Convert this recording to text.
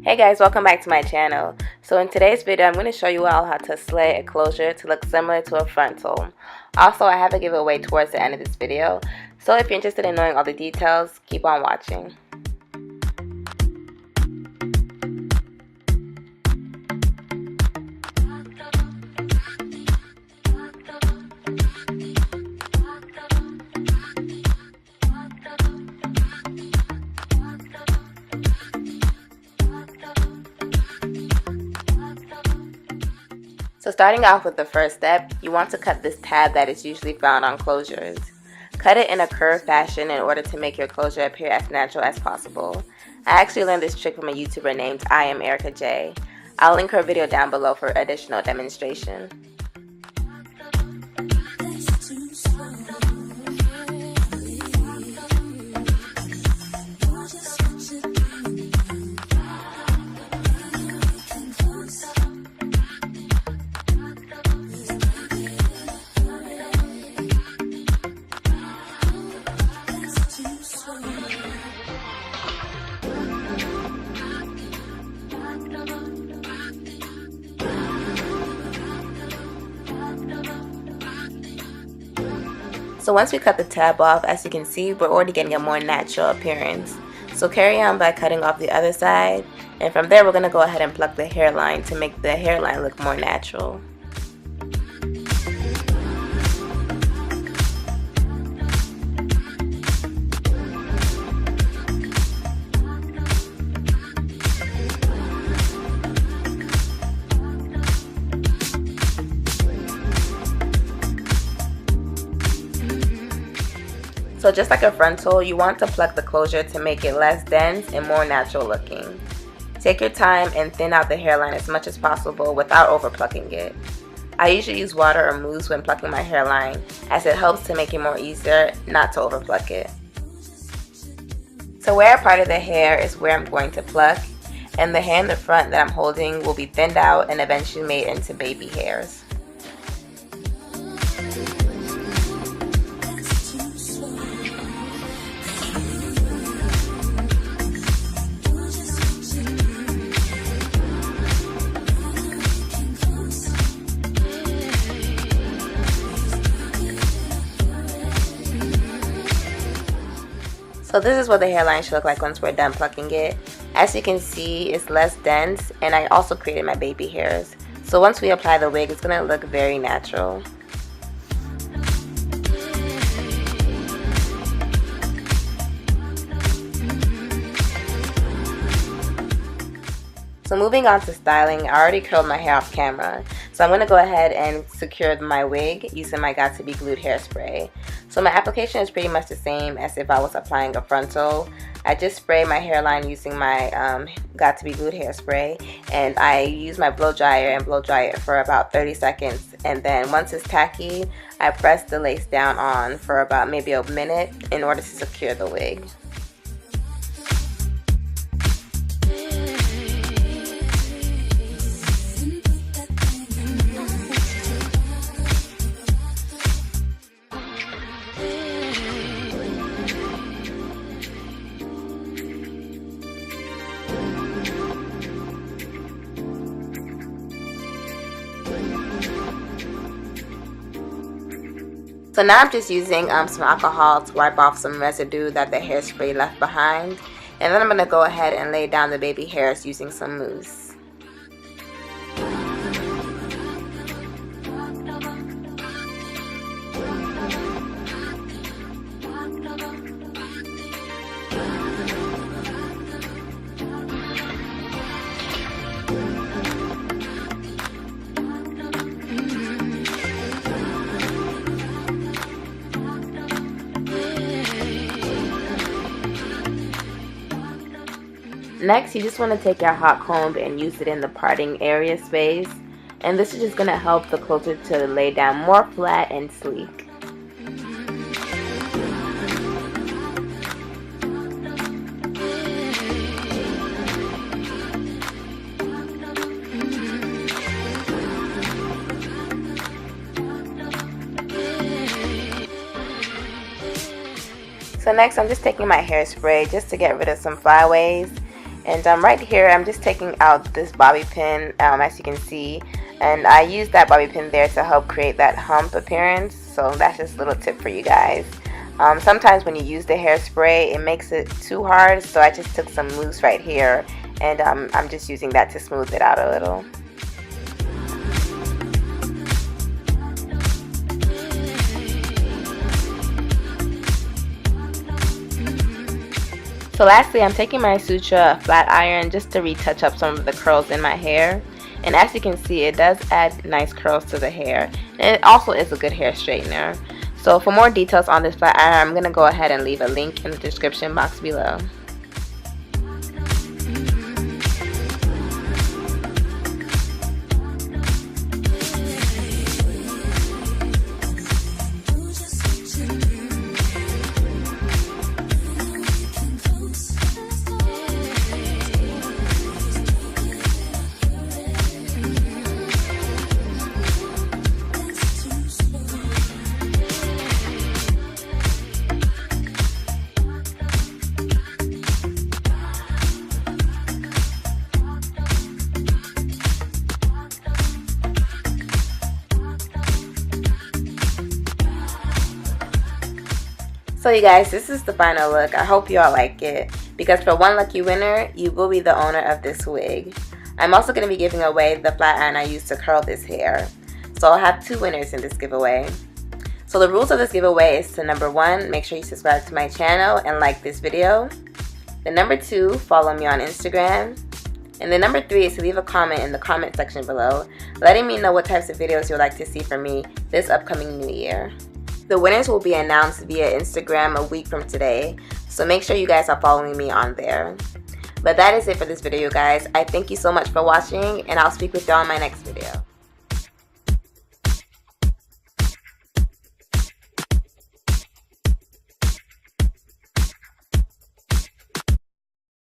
Hey guys, welcome back to my channel. So in today's video, I'm going to show you all how to slay a closure to look similar to a frontal. Also, I have a giveaway towards the end of this video. So if you're interested in knowing all the details, keep on watching. So starting off with the first step, you want to cut this tab that is usually found on closures. Cut it in a curved fashion in order to make your closure appear as natural as possible. I actually learned this trick from a YouTuber named I Am Erica J. I'll link her video down below for additional demonstration. So once we cut the tab off, as you can see, we're already getting a more natural appearance. So carry on by cutting off the other side, and from there we're going to go ahead and pluck the hairline to make the hairline look more natural. So just like a frontal, you want to pluck the closure to make it less dense and more natural looking. Take your time and thin out the hairline as much as possible without over plucking it. I usually use water or mousse when plucking my hairline, as it helps to make it more easier not to over pluck it. So where I parted the hair is where I'm going to pluck, and the hair in the front that I'm holding will be thinned out and eventually made into baby hairs. So this is what the hairline should look like once we're done plucking it. As you can see, it's less dense, and I also created my baby hairs. So once we apply the wig, it's going to look very natural. So moving on to styling, I already curled my hair off camera. So I'm going to go ahead and secure my wig using my Got To Be Glued hairspray. So my application is pretty much the same as if I was applying a frontal. I just spray my hairline using my Got To Be Glued hairspray, and I use my blow dryer and blow dry it for about 30 seconds. And then once it's tacky, I press the lace down on for about maybe a minute in order to secure the wig. So now I'm just using some alcohol to wipe off some residue that the hairspray left behind. And then I'm going to go ahead and lay down the baby hairs using some mousse. Next, you just want to take your hot comb and use it in the parting area space, and this is just going to help the closure to lay down more flat and sleek. So next I'm just taking my hairspray just to get rid of some flyaways, And right here, I'm just taking out this bobby pin, as you can see, and I use that bobby pin there to help create that hump appearance. So that's just a little tip for you guys. Sometimes when you use the hairspray, it makes it too hard, so I just took some mousse right here, and I'm just using that to smooth it out a little. So lastly, I'm taking my Sutra flat iron just to retouch up some of the curls in my hair. And as you can see, it does add nice curls to the hair. And it also is a good hair straightener. So for more details on this flat iron, I'm going to go ahead and leave a link in the description box below. So you guys, this is the final look. I hope you all like it, because for one lucky winner, you will be the owner of this wig. I'm also going to be giving away the flat iron I used to curl this hair. So I'll have 2 winners in this giveaway. So the rules of this giveaway is to, number 1, make sure you subscribe to my channel and like this video. Then number 2, follow me on Instagram. And then number 3 is to leave a comment in the comment section below, letting me know what types of videos you'd like to see from me this upcoming new year. The winners will be announced via Instagram a week from today, so make sure you guys are following me on there. But that is it for this video, guys. I thank you so much for watching, and I'll speak with y'all in my next video.